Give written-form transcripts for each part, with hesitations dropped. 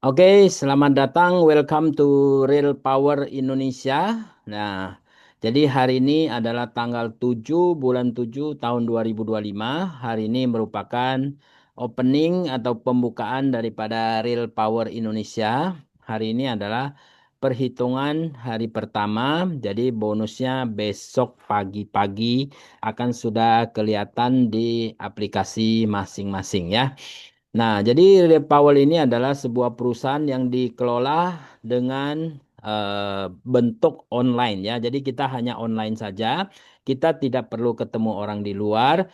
Oke, selamat datang. Welcome to Real Power Indonesia. Nah, jadi hari ini adalah tanggal 7 bulan 7 tahun 2025. Hari ini merupakan opening atau pembukaan daripada Real Power Indonesia. Hari ini adalah perhitungan hari pertama. Jadi bonusnya besok pagi-pagi akan sudah kelihatan di aplikasi masing-masing ya. Nah, jadi Red Powell ini adalah sebuah perusahaan yang dikelola dengan bentuk online ya. Jadi kita hanya online saja. Kita tidak perlu ketemu orang di luar,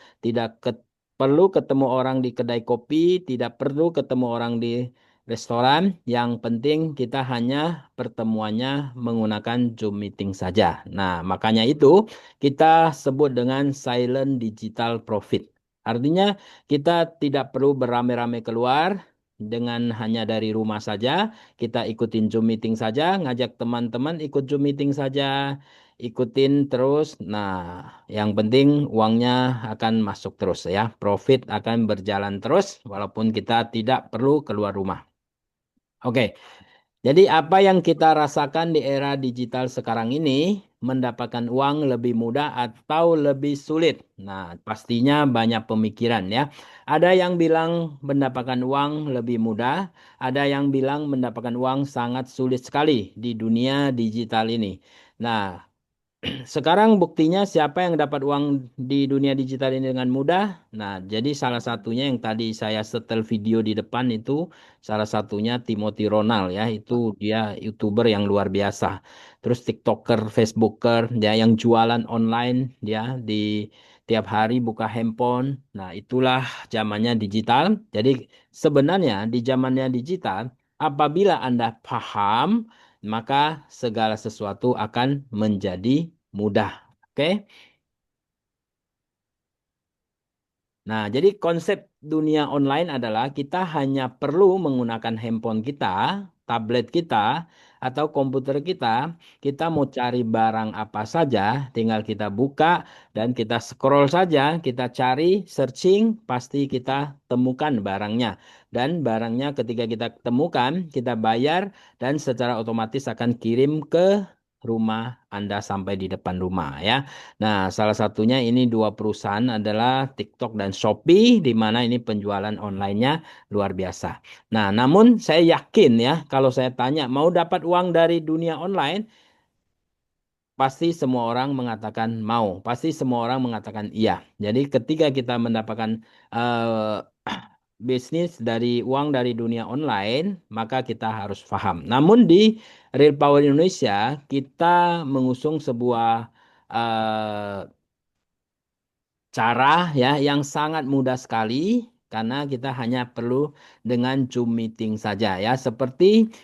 perlu ketemu orang di kedai kopi, tidak perlu ketemu orang di restoran. Yang penting kita hanya pertemuannya menggunakan Zoom meeting saja. Nah, makanya itu kita sebut dengan silent digital profit. Artinya kita tidak perlu beramai-ramai keluar dengan hanya dari rumah saja. Kita ikutin Zoom meeting saja, ngajak teman-teman ikut Zoom meeting saja, ikutin terus. Nah, yang penting uangnya akan masuk terus ya. Profit akan berjalan terus walaupun kita tidak perlu keluar rumah. Oke. Jadi apa yang kita rasakan di era digital sekarang ini, mendapatkan uang lebih mudah atau lebih sulit? Nah, pastinya banyak pemikiran ya. Ada yang bilang mendapatkan uang lebih mudah, ada yang bilang mendapatkan uang sangat sulit sekali di dunia digital ini. Nah, sekarang buktinya siapa yang dapat uang di dunia digital ini dengan mudah? Nah, jadi salah satunya yang tadi saya setel video di depan itu salah satunya Timothy Ronald ya, itu dia YouTuber yang luar biasa. Terus TikToker, Facebooker ya yang jualan online dia di tiap hari buka handphone. Nah, itulah zamannya digital. Jadi sebenarnya di zamannya digital apabila Anda paham maka segala sesuatu akan menjadi mudah. Oke. Nah, jadi konsep dunia online adalah kita hanya perlu menggunakan handphone kita, tablet kita, atau komputer kita. Kita mau cari barang apa saja, tinggal kita buka dan kita scroll saja, kita cari, searching, pasti kita temukan barangnya. Dan barangnya ketika kita temukan, kita bayar dan secara otomatis akan kirim ke rumah Anda sampai di depan rumah ya. Nah, salah satunya ini dua perusahaan adalah TikTok dan Shopee, di mana ini penjualan online-nya luar biasa. Nah, namun saya yakin ya, kalau saya tanya mau dapat uang dari dunia online, pasti semua orang mengatakan mau, pasti semua orang mengatakan iya. Jadi ketika kita mendapatkan bisnis dari uang dari dunia online, maka kita harus paham. Namun di Real Power Indonesia, kita mengusung sebuah eh, cara ya yang sangat mudah sekali karena kita hanya perlu dengan Zoom meeting saja ya. Seperti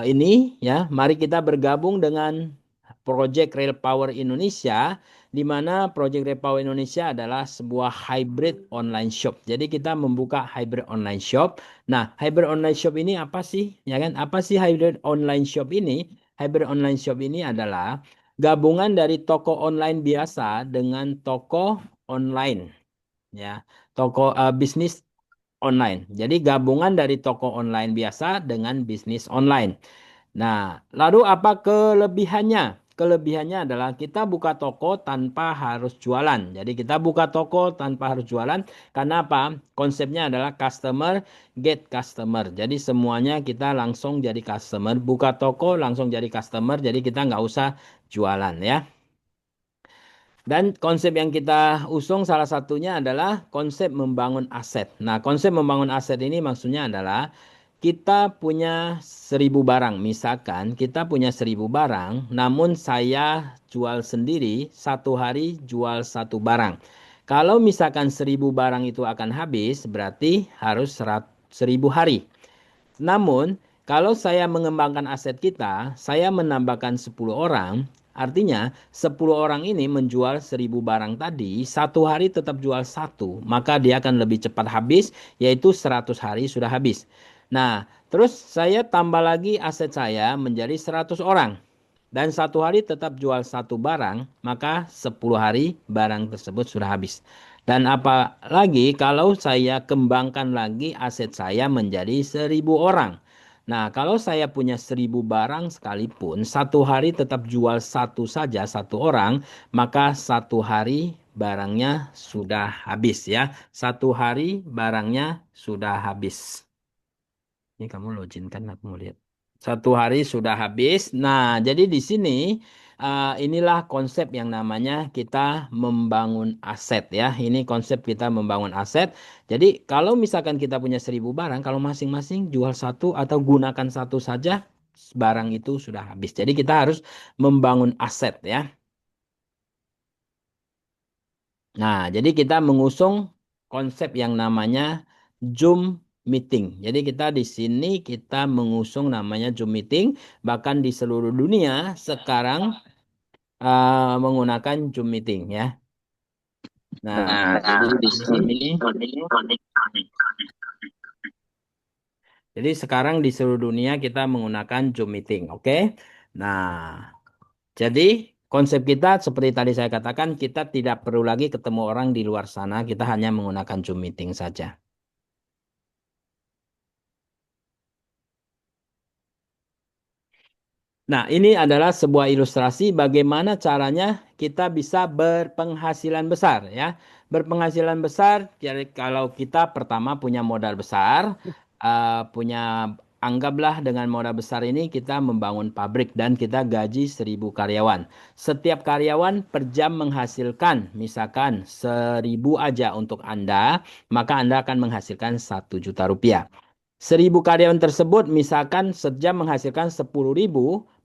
ini ya, mari kita bergabung dengan Project Rail Power Indonesia di mana Project Rail Power Indonesia adalah sebuah hybrid online shop. Jadi kita membuka hybrid online shop. Nah, hybrid online shop ini apa sih? Ya kan? Apa sih hybrid online shop ini? Hybrid online shop ini adalah gabungan dari toko online biasa dengan toko online ya bisnis online jadi gabungan dari toko online biasa dengan bisnis online. Nah, lalu apa kelebihannya? Kelebihannya adalah kita buka toko tanpa harus jualan. Jadi kita buka toko tanpa harus jualan. Karena apa? Konsepnya adalah customer get customer. Jadi semuanya kita langsung jadi customer. Buka toko langsung jadi customer. Jadi kita nggak usah jualan ya. Dan konsep yang kita usung salah satunya adalah konsep membangun aset. Nah, konsep membangun aset ini maksudnya adalah kita punya 1.000 barang. Misalkan kita punya 1.000 barang, namun saya jual sendiri, satu hari jual satu barang. Kalau misalkan 1.000 barang itu akan habis, berarti harus 1.000 hari. Namun, kalau saya mengembangkan aset kita, saya menambahkan 10 orang, artinya 10 orang ini menjual 1.000 barang tadi, satu hari tetap jual satu, maka dia akan lebih cepat habis, yaitu 100 hari sudah habis. Nah, terus saya tambah lagi aset saya menjadi 100 orang. Dan satu hari tetap jual satu barang, maka 10 hari barang tersebut sudah habis. Dan apalagi kalau saya kembangkan lagi aset saya menjadi 1.000 orang. Nah, kalau saya punya 1.000 barang sekalipun, satu hari tetap jual satu saja, satu orang, maka satu hari barangnya sudah habis ya. Satu hari barangnya sudah habis. Ini kamu login kan aku mau lihat. Satu hari sudah habis. Nah, jadi di sini inilah konsep yang namanya kita membangun aset ya. Ini konsep kita membangun aset. Jadi kalau misalkan kita punya 1.000 barang, kalau masing-masing jual satu atau gunakan satu saja, barang itu sudah habis. Jadi kita harus membangun aset ya. Nah, jadi kita mengusung konsep yang namanya Zoom meeting. Jadi kita di sini kita mengusung namanya Zoom meeting, bahkan di seluruh dunia sekarang menggunakan Zoom meeting ya. Nah, jadi di sini, jadi sekarang di seluruh dunia kita menggunakan Zoom meeting, oke? Nah, jadi konsep kita seperti tadi saya katakan, kita tidak perlu lagi ketemu orang di luar sana, kita hanya menggunakan Zoom meeting saja. Nah, ini adalah sebuah ilustrasi bagaimana caranya kita bisa berpenghasilan besar ya. Berpenghasilan besar jadi kalau kita pertama punya modal besar, punya anggaplah dengan modal besar ini kita membangun pabrik dan kita gaji 1.000 karyawan. Setiap karyawan per jam menghasilkan misalkan 1.000 aja untuk Anda, maka Anda akan menghasilkan 1 juta rupiah. 1.000 karyawan tersebut misalkan sejam menghasilkan 10.000,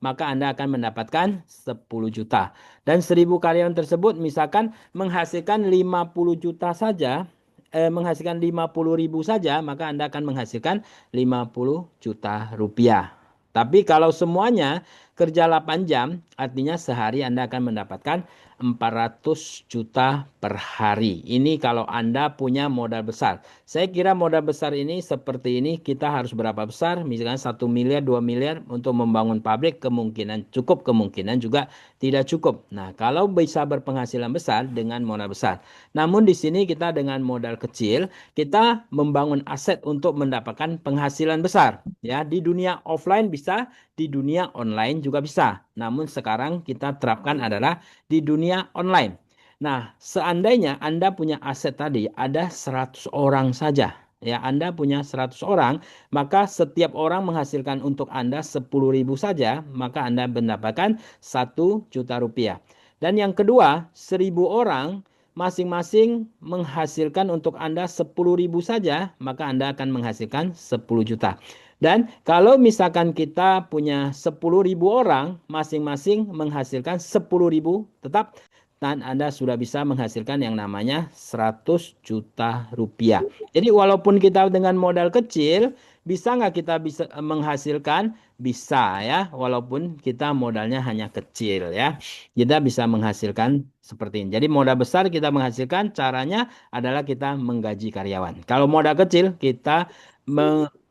maka Anda akan mendapatkan 10 juta. Dan 1.000 karyawan tersebut misalkan menghasilkan 50 juta saja, menghasilkan 50.000 saja, maka Anda akan menghasilkan 50 juta rupiah. Tapi kalau semuanya kerja 8 jam, artinya sehari Anda akan mendapatkan 400 juta per hari. Ini kalau Anda punya modal besar. Saya kira modal besar ini seperti ini kita harus berapa besar? Misalkan 1 miliar, 2 miliar untuk membangun pabrik kemungkinan cukup, kemungkinan juga tidak cukup. Nah, kalau bisa berpenghasilan besar dengan modal besar. Namun di sini kita dengan modal kecil, kita membangun aset untuk mendapatkan penghasilan besar. Ya, di dunia offline bisa, di dunia online juga bisa. Namun sekarang kita terapkan adalah di dunia online. Nah, seandainya Anda punya aset tadi ada 100 orang saja, ya Anda punya 100 orang, maka setiap orang menghasilkan untuk Anda 10.000 saja, maka Anda mendapatkan 1 juta rupiah. Dan yang kedua, 1.000 orang masing-masing menghasilkan untuk Anda 10.000 saja, maka Anda akan menghasilkan 10 juta. Dan kalau misalkan kita punya 10.000 orang, masing-masing menghasilkan 10.000, tetap dan Anda sudah bisa menghasilkan yang namanya 100 juta rupiah. Jadi walaupun kita dengan modal kecil, bisa nggak kita bisa menghasilkan? Bisa ya, walaupun kita modalnya hanya kecil ya. Kita bisa menghasilkan seperti ini. Jadi modal besar kita menghasilkan, caranya adalah kita menggaji karyawan. Kalau modal kecil, kita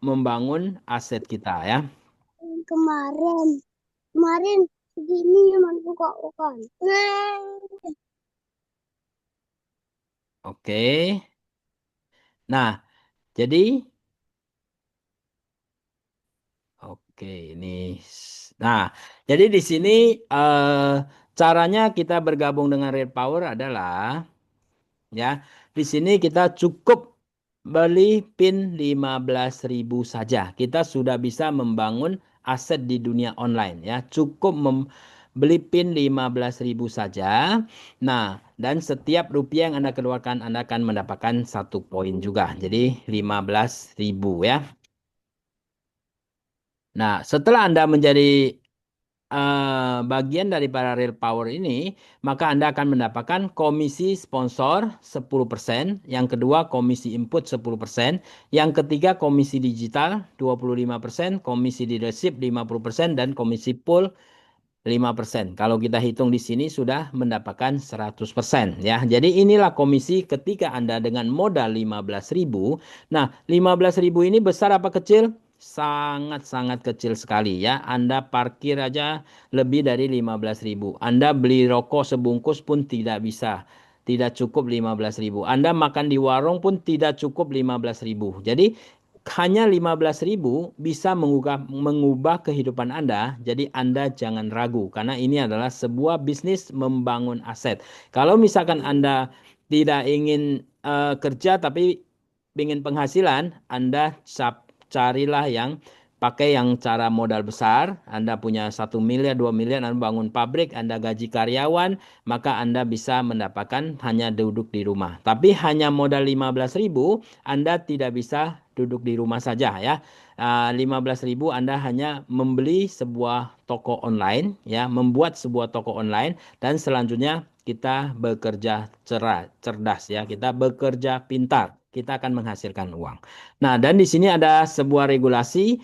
membangun aset kita ya. Kemarin, kemarin segini mantu kok kan. Oke. Nah, jadi oke ini. Nah, jadi di sini caranya kita bergabung dengan Red Power adalah ya, di sini kita cukup beli PIN 15.000 saja. Kita sudah bisa membangun aset di dunia online ya. Cukup beli PIN 15.000 saja. Nah, dan setiap rupiah yang Anda keluarkan Anda akan mendapatkan 1 poin juga. Jadi 15.000 ya. Nah, setelah Anda menjadi bagian daripada Real Power ini, maka Anda akan mendapatkan komisi sponsor 10%, yang kedua komisi input 10%, yang ketiga komisi digital 25%, komisi leadership 50%, dan komisi pool 5%. Kalau kita hitung di sini sudah mendapatkan 100% ya. Jadi inilah komisi ketika Anda dengan modal 15.000. Nah, 15.000 ini besar apa kecil? Sangat-sangat kecil sekali ya. Anda parkir aja lebih dari 15.000. Anda beli rokok sebungkus pun tidak bisa. Tidak cukup 15.000. Anda makan di warung pun tidak cukup 15.000. Jadi hanya 15.000 bisa mengubah kehidupan Anda. Jadi Anda jangan ragu karena ini adalah sebuah bisnis membangun aset. Kalau misalkan Anda tidak ingin kerja tapi ingin penghasilan, Anda carilah yang pakai yang cara modal besar. Anda punya 1 miliar, 2 miliar, Anda bangun pabrik, Anda gaji karyawan, maka Anda bisa mendapatkan hanya duduk di rumah. Tapi hanya modal 15.000, Anda tidak bisa duduk di rumah saja ya. 15.000 Anda hanya membeli sebuah toko online ya, membuat sebuah toko online dan selanjutnya kita bekerja cerdas ya, kita bekerja pintar, kita akan menghasilkan uang. Nah, dan di sini ada sebuah regulasi.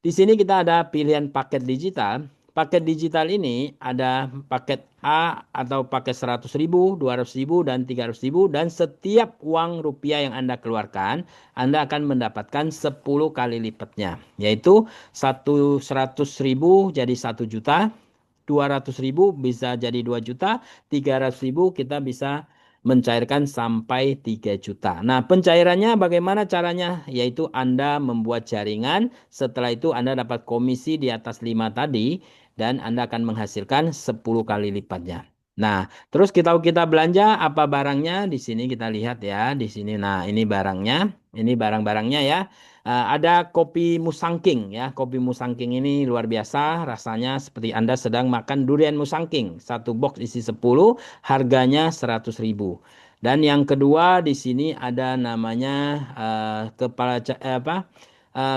Di sini kita ada pilihan paket digital. Paket digital ini ada paket A atau paket 100.000, 200.000, dan 300.000. Dan setiap uang rupiah yang Anda keluarkan, Anda akan mendapatkan 10 kali lipatnya. Yaitu 100.000 jadi 1 juta, 200.000 bisa jadi 2 juta, 300.000 kita bisa mencairkan sampai 3 juta. Nah, pencairannya bagaimana caranya? Yaitu Anda membuat jaringan, setelah itu Anda dapat komisi di atas 5 tadi, dan Anda akan menghasilkan 10 kali lipatnya. Nah, terus kita belanja apa barangnya? Di sini kita lihat ya, di sini. Nah, ini barangnya, ini barang-barangnya ya. Ada kopi Musangking ya. Kopi Musangking ini luar biasa. Rasanya seperti Anda sedang makan durian Musangking. Satu box isi 10, harganya 100.000. Dan yang kedua di sini ada namanya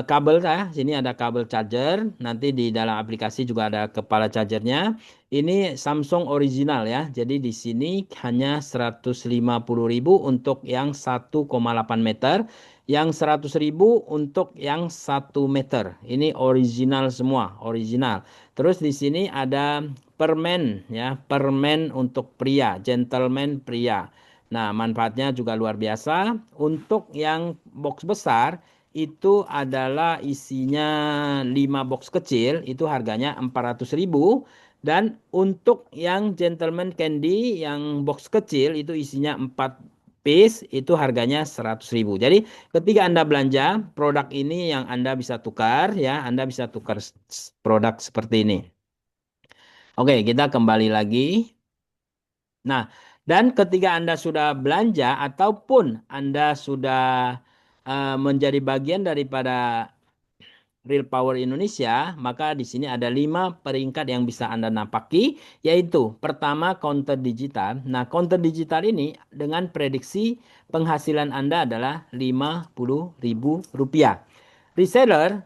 kabel ya. Sini ada kabel charger. Nanti di dalam aplikasi juga ada kepala chargernya. Ini Samsung original ya. Jadi di sini hanya 150.000 untuk yang 1,8 meter, yang 100.000 untuk yang 1 meter. Ini original semua, original. Terus di sini ada permen ya, permen untuk pria, gentleman pria. Nah, manfaatnya juga luar biasa. Untuk yang box besar itu adalah isinya 5 box kecil, itu harganya 400.000. Dan untuk yang gentleman candy yang box kecil itu isinya 4 piece, itu harganya 100.000. Jadi ketika Anda belanja produk ini yang Anda bisa tukar ya, Anda bisa tukar produk seperti ini. Oke, kita kembali lagi. Nah, dan ketika Anda sudah belanja ataupun Anda sudah menjadi bagian daripada Real Power Indonesia, maka di sini ada 5 peringkat yang bisa Anda napaki, yaitu pertama counter digital. Nah, counter digital ini dengan prediksi penghasilan Anda adalah Rp50.000. Reseller,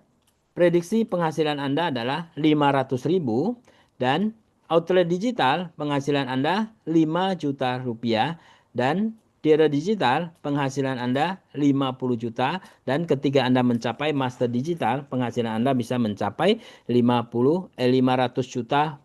prediksi penghasilan Anda adalah 500.000, dan outlet digital penghasilan Anda 5 juta rupiah, dan dealer digital penghasilan Anda 50 juta, dan ketika Anda mencapai master digital penghasilan Anda bisa mencapai 500 juta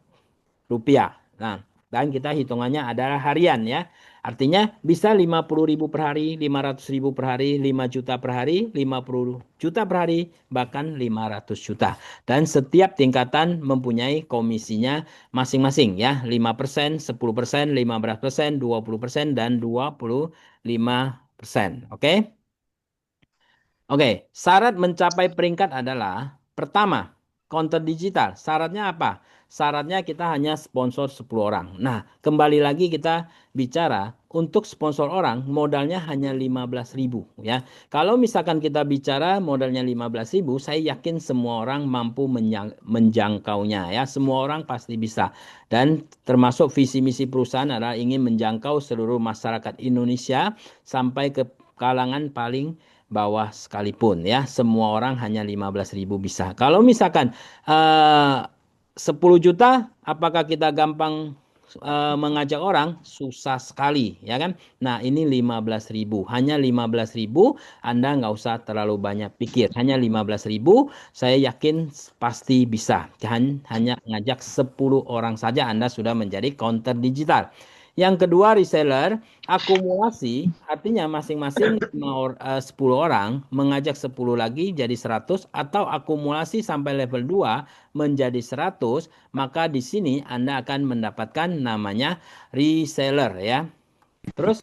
rupiah. Nah, dan kita hitungannya adalah harian ya. Artinya bisa 50.000 per hari, 500.000 per hari, 5 juta per hari, 50 juta per hari, bahkan 500 juta. Dan setiap tingkatan mempunyai komisinya masing-masing ya. 5%, 10%, 15%, 20%, dan 25%. Oke? Oke, syarat mencapai peringkat adalah pertama, konten digital. Syaratnya apa? Syaratnya kita hanya sponsor 10 orang. Nah, kembali lagi kita bicara untuk sponsor orang modalnya hanya 15.000 ya. Kalau misalkan kita bicara modalnya 15.000, saya yakin semua orang mampu menjangkaunya ya. Semua orang pasti bisa. Dan termasuk visi misi perusahaan adalah ingin menjangkau seluruh masyarakat Indonesia sampai ke kalangan paling bawah sekalipun ya, semua orang hanya 15.000 bisa. Kalau misalkan 10 juta, apakah kita gampang mengajak orang? Susah sekali ya kan. Nah, ini 15.000, hanya 15.000, Anda nggak usah terlalu banyak pikir, hanya 15.000 saya yakin pasti bisa. Hanya ngajak 10 orang saja Anda sudah menjadi counter digital. Yang kedua, reseller akumulasi, artinya masing-masing 10 orang mengajak 10 lagi jadi 100, atau akumulasi sampai level 2 menjadi 100, maka di sini Anda akan mendapatkan namanya reseller ya. Terus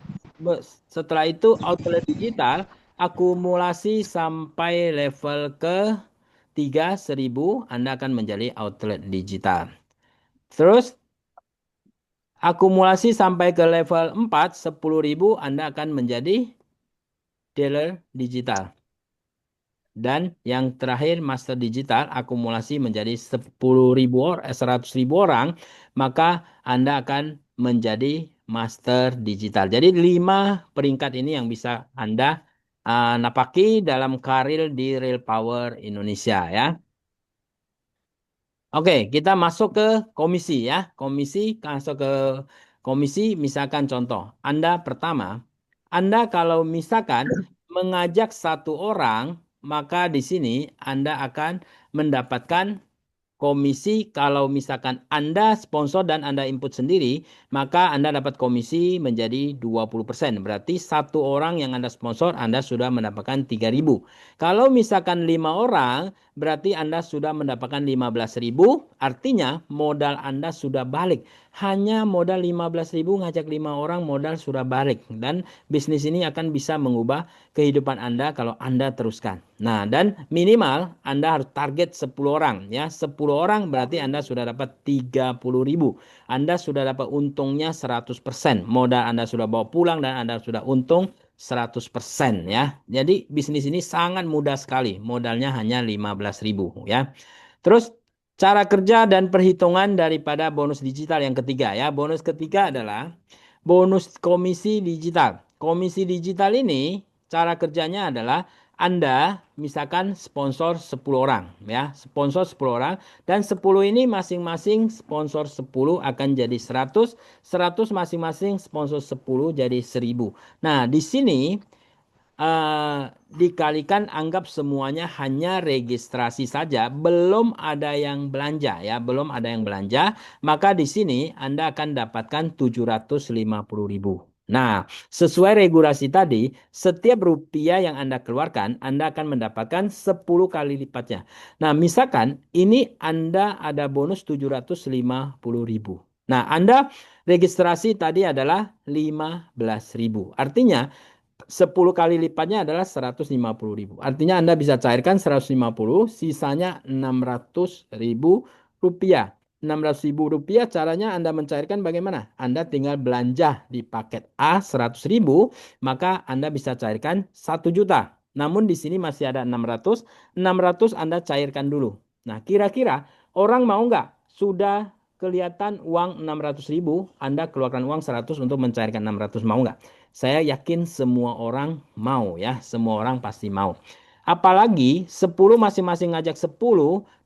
setelah itu outlet digital, akumulasi sampai level ke 3 1000, Anda akan menjadi outlet digital. Terus akumulasi sampai ke level 4 10.000, Anda akan menjadi dealer digital. Dan yang terakhir master digital akumulasi menjadi 10.000 orang, 100.000 orang, maka Anda akan menjadi master digital. Jadi 5 peringkat ini yang bisa Anda napaki dalam karir di Real Power Indonesia ya. Oke, kita masuk ke komisi ya. Masuk ke komisi, misalkan contoh. Anda pertama, Anda kalau misalkan mengajak satu orang, maka di sini Anda akan mendapatkan komisi. Kalau misalkan Anda sponsor dan Anda input sendiri, maka Anda dapat komisi menjadi 20%. Berarti satu orang yang Anda sponsor, Anda sudah mendapatkan 3.000. Kalau misalkan 5 orang, berarti Anda sudah mendapatkan 15.000. Artinya modal Anda sudah balik. Hanya modal 15.000 ngajak 5 orang, modal sudah balik. Dan bisnis ini akan bisa mengubah kehidupan Anda kalau Anda teruskan. Nah, dan minimal Anda harus target 10 orang ya. 10 orang berarti Anda sudah dapat 30.000. Anda sudah dapat untungnya 100%. Modal Anda sudah bawa pulang dan Anda sudah untung 100% ya. Jadi bisnis ini sangat mudah sekali. Modalnya hanya 15.000 ya. Terus cara kerja dan perhitungan daripada bonus digital yang ketiga ya. Bonus ketiga adalah bonus komisi digital. Komisi digital ini cara kerjanya adalah Anda misalkan sponsor 10 orang ya, sponsor 10 orang dan 10 ini masing-masing sponsor 10 akan jadi 100, 100 masing-masing sponsor 10 jadi 1.000. Nah, di sini eh, dikalikan anggap semuanya hanya registrasi saja, belum ada yang belanja ya, belum ada yang belanja, maka di sini Anda akan dapatkan 750.000. Nah, sesuai regulasi tadi, setiap rupiah yang Anda keluarkan, Anda akan mendapatkan 10 kali lipatnya. Nah, misalkan ini Anda ada bonus 750.000. Nah, Anda registrasi tadi adalah 15.000. Artinya 10 kali lipatnya adalah 150.000. Artinya Anda bisa cairkan 150, sisanya 600.000 rupiah. 600.000 rupiah caranya Anda mencairkan bagaimana? Anda tinggal belanja di paket A 100.000, maka Anda bisa cairkan 1 juta. Namun di sini masih ada 600. 600 Anda cairkan dulu. Nah, kira-kira orang mau nggak? Sudah kelihatan uang 600.000, Anda keluarkan uang 100 untuk mencairkan 600. Mau nggak? Saya yakin semua orang mau ya, semua orang pasti mau. Apalagi 10 masing-masing ngajak 10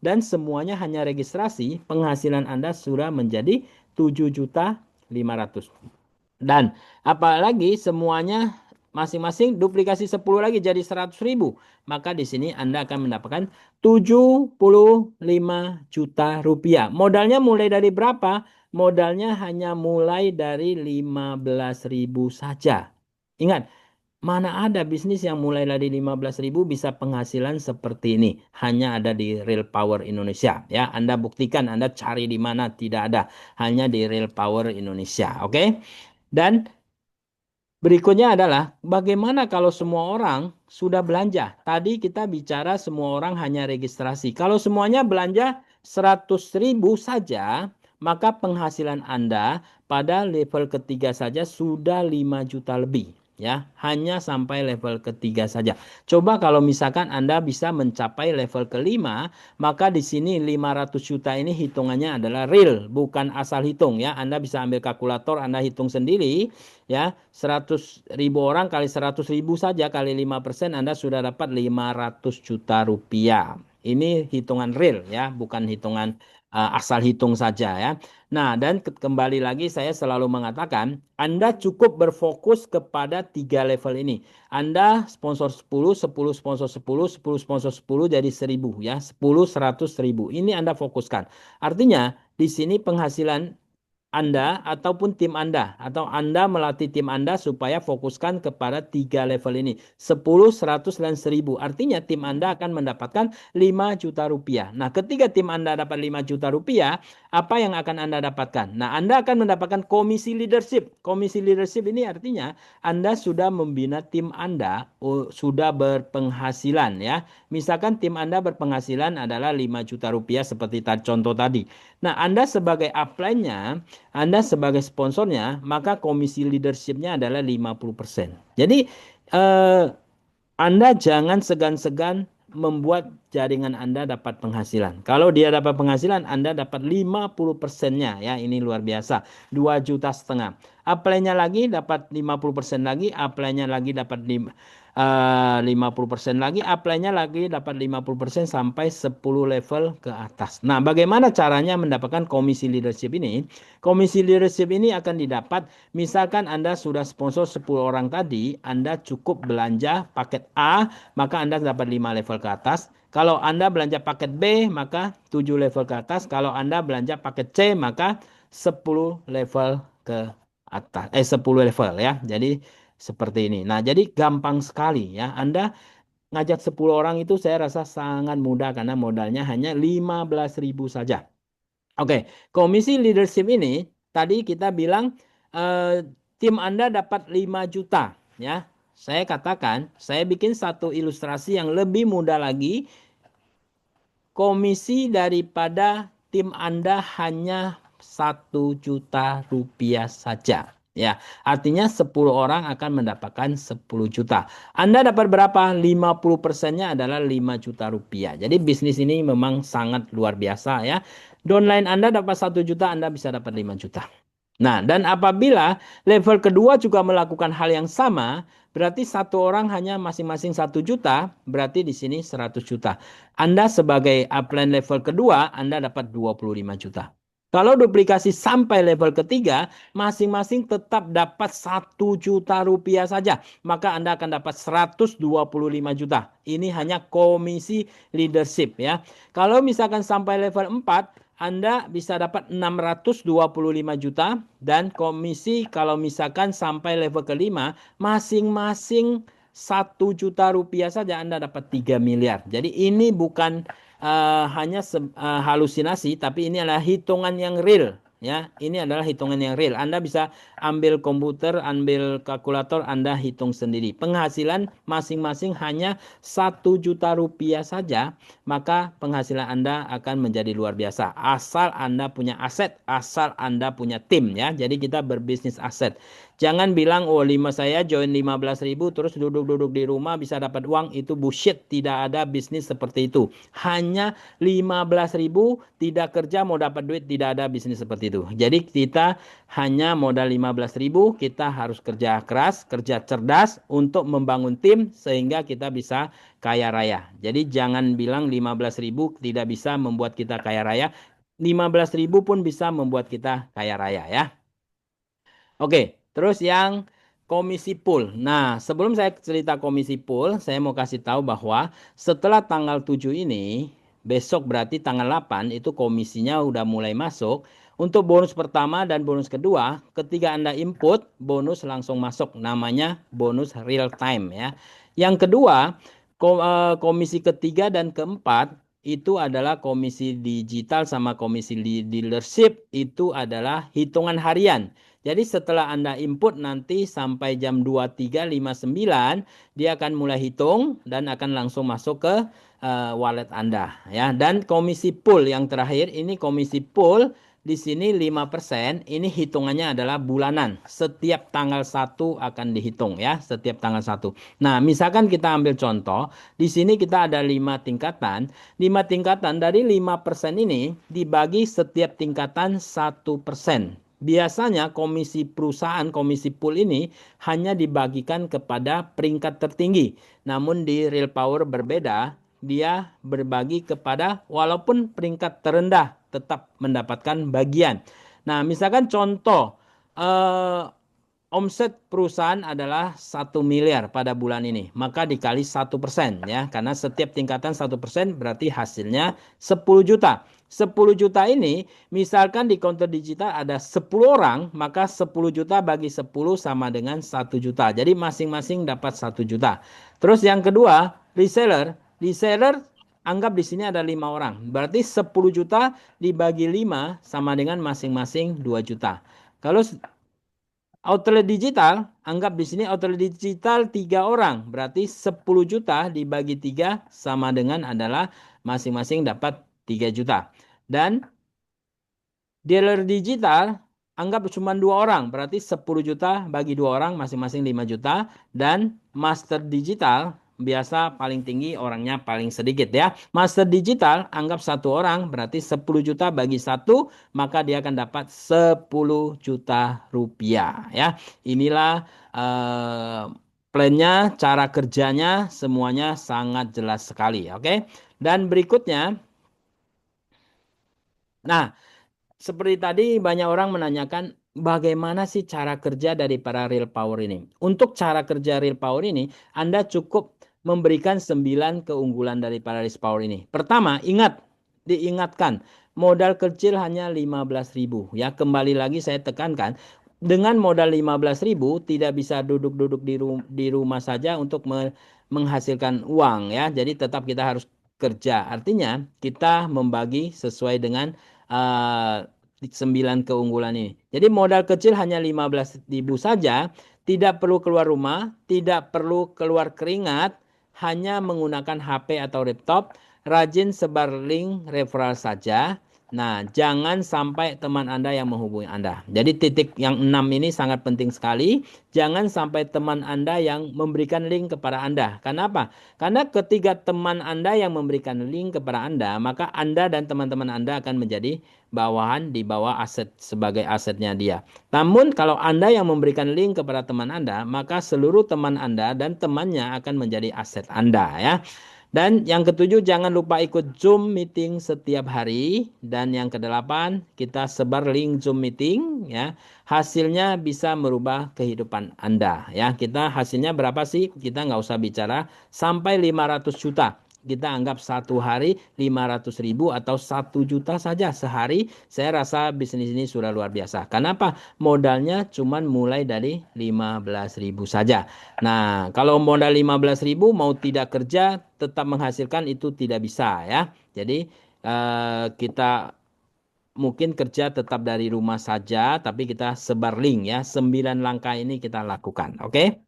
dan semuanya hanya registrasi, penghasilan Anda sudah menjadi 7.500.000. Dan apalagi semuanya masing-masing duplikasi 10 lagi jadi 100.000. Maka di sini Anda akan mendapatkan 75 juta rupiah. Modalnya mulai dari berapa? Modalnya hanya mulai dari 15.000 saja. Ingat, mana ada bisnis yang mulai dari 15.000 bisa penghasilan seperti ini. Hanya ada di Real Power Indonesia. Ya, Anda buktikan, Anda cari di mana tidak ada. Hanya di Real Power Indonesia. Oke? Dan berikutnya adalah bagaimana kalau semua orang sudah belanja? Tadi kita bicara semua orang hanya registrasi. Kalau semuanya belanja 100.000 saja, maka penghasilan Anda pada level ketiga saja sudah 5 juta lebih. Ya, hanya sampai level ketiga saja. Coba kalau misalkan Anda bisa mencapai level kelima, maka di sini 500 juta ini hitungannya adalah real, bukan asal hitung ya. Anda bisa ambil kalkulator, Anda hitung sendiri ya. 100.000 orang kali 100.000 saja kali 5% Anda sudah dapat 500 juta rupiah. Ini hitungan real ya, bukan hitungan asal hitung saja ya. Nah, dan kembali lagi saya selalu mengatakan Anda cukup berfokus kepada 3 level ini. Anda sponsor 10, 10 sponsor 10, 10 sponsor 10 jadi 1.000 ya. 10, 100, 1.000. Ini Anda fokuskan. Artinya di sini penghasilan Anda ataupun tim Anda atau Anda melatih tim Anda supaya fokuskan kepada 3 level ini 10, 100, dan 1000. Artinya tim Anda akan mendapatkan 5 juta rupiah. Nah, ketika tim Anda dapat 5 juta rupiah, apa yang akan Anda dapatkan? Nah, Anda akan mendapatkan komisi leadership. Komisi leadership ini artinya Anda sudah membina tim Anda, sudah berpenghasilan ya. Misalkan tim Anda berpenghasilan adalah 5 juta rupiah seperti contoh tadi. Nah, Anda sebagai upline-nya, Anda sebagai sponsornya, maka komisi leadership-nya adalah 50%. Jadi, eh, Anda jangan segan-segan membuat jaringan Anda dapat penghasilan. Kalau dia dapat penghasilan, Anda dapat 50%-nya. Ya, ini luar biasa. 2,5 juta. Apply-nya lagi dapat 50% lagi, apply-nya lagi dapat 50% lagi, apply-nya lagi dapat 50% sampai 10 level ke atas. Nah, bagaimana caranya mendapatkan komisi leadership ini? Komisi leadership ini akan didapat misalkan Anda sudah sponsor 10 orang tadi, Anda cukup belanja paket A, maka Anda dapat 5 level ke atas. Kalau Anda belanja paket B, maka 7 level ke atas. Kalau Anda belanja paket C, maka 10 level ke atas. 10 level ya. Jadi seperti ini. Nah, jadi gampang sekali ya. Anda ngajak 10 orang itu saya rasa sangat mudah karena modalnya hanya 15.000 saja. Oke, komisi leadership ini tadi kita bilang tim Anda dapat 5 juta ya. Saya katakan, saya bikin satu ilustrasi yang lebih mudah lagi. Komisi daripada tim Anda hanya 1 juta rupiah saja. Ya, artinya 10 orang akan mendapatkan 10 juta. Anda dapat berapa? 50%-nya adalah 5 juta rupiah. Jadi bisnis ini memang sangat luar biasa ya. Downline Anda dapat 1 juta, Anda bisa dapat 5 juta. Nah, dan apabila level kedua juga melakukan hal yang sama, berarti satu orang hanya masing-masing 1 juta, berarti di sini 100 juta. Anda sebagai upline level kedua, Anda dapat 25 juta. Kalau duplikasi sampai level ketiga, masing-masing tetap dapat 1 juta rupiah saja. Maka Anda akan dapat 125 juta. Ini hanya komisi leadership ya. Kalau misalkan sampai level 4, Anda bisa dapat 625 juta. Dan komisi kalau misalkan sampai level kelima, masing-masing 1 juta rupiah saja Anda dapat 3 miliar. Jadi ini bukan hanya halusinasi, tapi ini adalah hitungan yang real. Ya, ini adalah hitungan yang real. Anda bisa ambil komputer, ambil kalkulator, Anda hitung sendiri. Penghasilan masing-masing hanya 1 juta rupiah saja, maka penghasilan Anda akan menjadi luar biasa. Asal Anda punya aset, asal Anda punya tim ya. Jadi kita berbisnis aset. Jangan bilang, oh saya join 15.000 terus duduk-duduk di rumah bisa dapat uang. Itu bullshit. Tidak ada bisnis seperti itu. Hanya 15.000 tidak kerja mau dapat duit. Tidak ada bisnis seperti itu. Jadi kita hanya modal 15.000. Kita harus kerja keras, kerja cerdas untuk membangun tim sehingga kita bisa kaya raya. Jadi jangan bilang 15.000 tidak bisa membuat kita kaya raya. 15.000 pun bisa membuat kita kaya raya ya. Oke, terus yang komisi pool. Nah, sebelum saya cerita komisi pool, saya mau kasih tahu bahwa setelah tanggal 7 ini, besok berarti tanggal 8 itu komisinya udah mulai masuk. Untuk bonus pertama dan bonus kedua, ketika Anda input, bonus langsung masuk. Namanya bonus real time ya. Yang kedua, komisi ketiga dan keempat itu adalah komisi digital sama komisi leadership itu adalah hitungan harian. Jadi setelah Anda input nanti sampai jam 23.59 dia akan mulai hitung dan akan langsung masuk ke wallet Anda ya. Dan komisi pool yang terakhir ini komisi pool di sini 5%, ini hitungannya adalah bulanan. Setiap tanggal 1 akan dihitung ya, setiap tanggal 1. Nah, misalkan kita ambil contoh, di sini kita ada 5 tingkatan. 5 tingkatan dari 5% ini dibagi setiap tingkatan 1%. Biasanya komisi perusahaan, komisi pool ini hanya dibagikan kepada peringkat tertinggi. Namun di Real Power berbeda, dia berbagi kepada walaupun peringkat terendah tetap mendapatkan bagian. Nah, misalkan contoh omset perusahaan adalah 1 miliar pada bulan ini, maka dikali 1% ya, karena setiap tingkatan 1% berarti hasilnya 10 juta. 10 juta ini, misalkan di counter digital ada 10 orang, maka 10 juta bagi 10 sama dengan 1 juta. Jadi masing-masing dapat 1 juta. Terus yang kedua, reseller. Reseller anggap di sini ada 5 orang. Berarti 10 juta dibagi 5 sama dengan masing-masing 2 juta. Kalau outlet digital, anggap di sini outlet digital 3 orang. Berarti 10 juta dibagi 3 sama dengan adalah masing-masing dapat 3 juta. Dan dealer digital anggap cuma 2 orang, berarti 10 juta bagi 2 orang masing-masing 5 juta. Dan master digital biasa paling tinggi orangnya paling sedikit ya. Master digital anggap 1 orang, berarti 10 juta bagi 1, maka dia akan dapat 10 juta rupiah ya. Inilah plannya, cara kerjanya semuanya sangat jelas sekali. Oke. Dan berikutnya, nah, seperti tadi banyak orang menanyakan bagaimana sih cara kerja dari para real power ini. Untuk cara kerja real power ini, Anda cukup memberikan 9 keunggulan dari para real power ini. Pertama, diingatkan, modal kecil hanya 15.000. Ya, kembali lagi saya tekankan, dengan modal 15.000 tidak bisa duduk-duduk di rumah saja untuk menghasilkan uang ya. Jadi tetap kita harus kerja. Artinya kita membagi sesuai dengan 9 keunggulan ini. Jadi modal kecil hanya 15.000 saja, tidak perlu keluar rumah, tidak perlu keluar keringat, hanya menggunakan HP atau laptop, rajin sebar link referral saja. Nah, jangan sampai teman Anda yang menghubungi Anda. Jadi titik yang 6 ini sangat penting sekali. Jangan sampai teman Anda yang memberikan link kepada Anda. Kenapa? Karena ketika teman Anda yang memberikan link kepada Anda, maka Anda dan teman-teman Anda akan menjadi bawahan di bawah aset sebagai asetnya dia. Namun kalau Anda yang memberikan link kepada teman Anda, maka seluruh teman Anda dan temannya akan menjadi aset Anda ya. Dan yang ketujuh, jangan lupa ikut Zoom meeting setiap hari. Dan yang kedelapan, kita sebar link Zoom meeting ya. Hasilnya bisa merubah kehidupan Anda ya. Kita hasilnya berapa sih? Kita nggak usah bicara sampai 500 juta. Kita anggap 1 hari 500.000 atau 1 juta saja sehari. Saya rasa bisnis ini sudah luar biasa. Kenapa? Modalnya cuma mulai dari 15.000 saja. Nah, kalau modal 15.000 mau tidak kerja tetap menghasilkan itu tidak bisa ya. Jadi kita mungkin kerja tetap dari rumah saja, tapi kita sebar link ya. 9 langkah ini kita lakukan. Oke?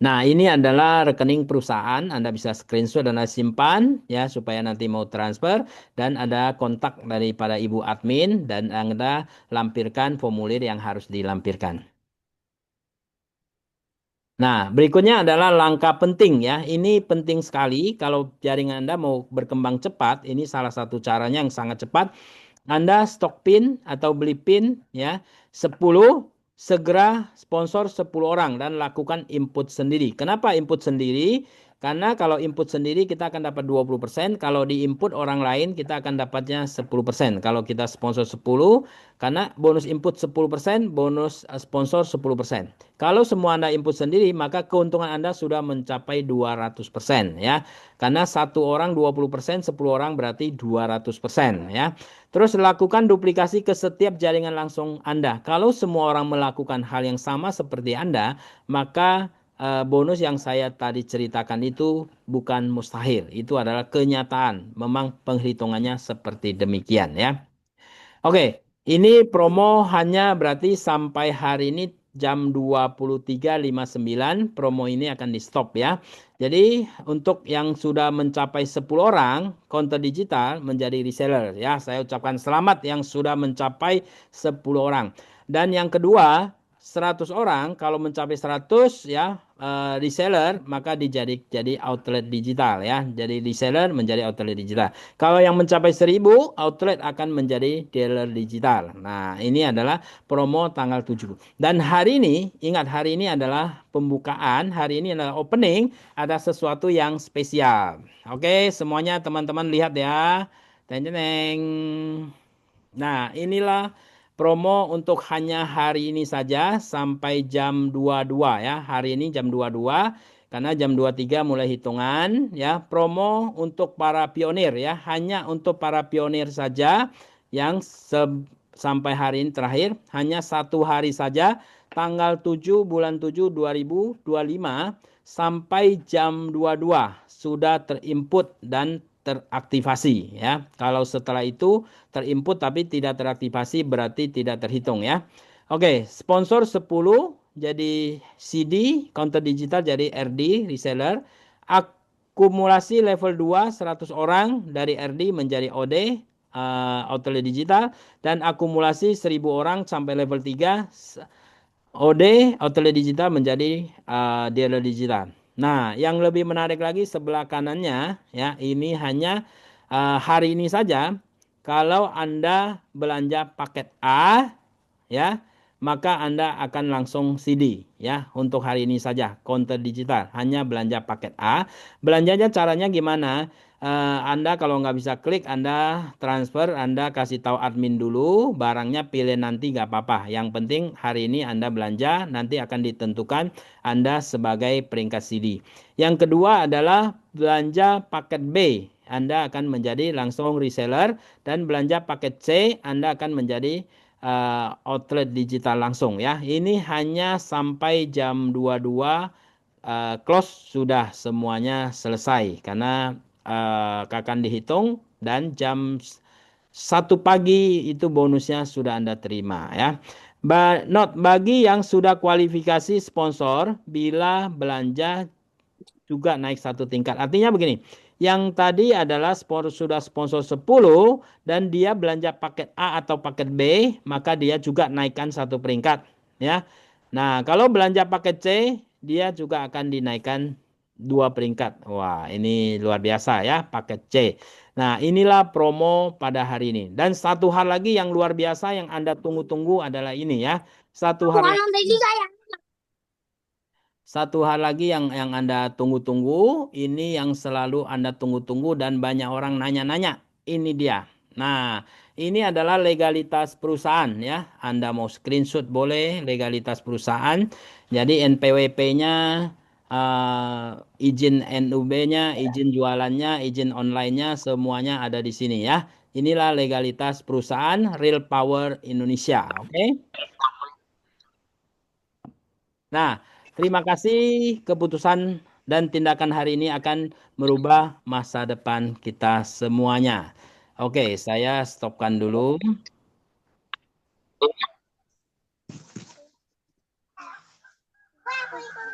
Nah, ini adalah rekening perusahaan. Anda bisa screenshot dan Anda simpan ya supaya nanti mau transfer, dan ada kontak daripada Ibu admin dan Anda lampirkan formulir yang harus dilampirkan. Nah, berikutnya adalah langkah penting ya. Ini penting sekali kalau jaringan Anda mau berkembang cepat. Ini salah satu caranya yang sangat cepat. Anda stok pin atau beli pin ya 10, segera sponsor 10 orang dan lakukan input sendiri. Kenapa input sendiri? Karena kalau input sendiri kita akan dapat 20%, kalau di input orang lain kita akan dapatnya 10%. Kalau kita sponsor 10, karena bonus input 10%, bonus sponsor 10%. Kalau semua Anda input sendiri, maka keuntungan Anda sudah mencapai 200% ya. Karena satu orang 20%, 10 orang berarti 200% ya. Terus lakukan duplikasi ke setiap jaringan langsung Anda. Kalau semua orang melakukan hal yang sama seperti Anda, maka bonus yang saya tadi ceritakan itu bukan mustahil. Itu adalah kenyataan. Memang penghitungannya seperti demikian ya. Oke, ini promo hanya berarti sampai hari ini jam 23.59 promo ini akan di stop ya. Jadi untuk yang sudah mencapai 10 orang counter digital menjadi reseller ya. Saya ucapkan selamat yang sudah mencapai 10 orang. Dan yang kedua, 100 orang kalau mencapai 100 ya reseller maka jadi outlet digital ya. Jadi reseller menjadi outlet digital. Kalau yang mencapai 1.000 outlet akan menjadi dealer digital. Nah, ini adalah promo tanggal 7. Dan hari ini, ingat hari ini adalah pembukaan, hari ini adalah opening, ada sesuatu yang spesial. Oke, semuanya teman-teman lihat ya. Teng teng. Nah, inilah promo untuk hanya hari ini saja sampai jam 22 ya. Hari ini jam 22 karena jam 23 mulai hitungan ya. Promo untuk para pionir ya, hanya untuk para pionir saja yang sampai hari ini terakhir hanya 1 hari saja tanggal 7 bulan 7 2025 sampai jam 22 sudah terinput dan teraktivasi ya. Kalau setelah itu terinput tapi tidak teraktivasi berarti tidak terhitung ya. Oke, sponsor 10 jadi CD, counter digital jadi RD, reseller. Akumulasi level 2 100 orang dari RD menjadi OD, outlet digital. Dan akumulasi 1000 orang sampai level 3 OD, outlet digital menjadi dealer digital. Nah, yang lebih menarik lagi sebelah kanannya ya, ini hanya hari ini saja. Kalau Anda belanja paket A ya, maka Anda akan langsung CD ya untuk hari ini saja counter digital hanya belanja paket A. Belanjanya caranya gimana? Anda kalau nggak bisa klik, Anda transfer, Anda kasih tahu admin dulu, barangnya pilih nanti nggak apa-apa. Yang penting hari ini Anda belanja, nanti akan ditentukan Anda sebagai peringkat CD. Yang kedua adalah belanja paket B. Anda akan menjadi langsung reseller dan belanja paket C, Anda akan menjadi outlet digital langsung ya. Ini hanya sampai jam 22 close sudah semuanya selesai karena akan dihitung dan jam 1 pagi itu bonusnya sudah Anda terima ya. Bagi yang sudah kualifikasi sponsor bila belanja juga naik 1 tingkat. Artinya begini, yang tadi adalah sudah sponsor 10 dan dia belanja paket A atau paket B, maka dia juga naikkan 1 peringkat, ya. Nah, kalau belanja paket C, dia juga akan dinaikkan 2 peringkat. Wah, ini luar biasa ya, paket C. Nah, inilah promo pada hari ini. Dan satu hal lagi yang luar biasa yang Anda tunggu-tunggu adalah ini ya. Satu hal Orang tadi saya. Satu hal lagi yang Anda tunggu-tunggu, ini yang selalu Anda tunggu-tunggu dan banyak orang nanya-nanya. Ini dia. Nah, ini adalah legalitas perusahaan ya. Anda mau screenshot boleh legalitas perusahaan. Jadi NPWP-nya, izin NUB-nya, izin jualannya, izin online-nya semuanya ada di sini ya. Inilah legalitas perusahaan Real Power Indonesia, oke? Nah, terima kasih keputusan dan tindakan hari ini akan merubah masa depan kita semuanya. Oke, saya stopkan dulu.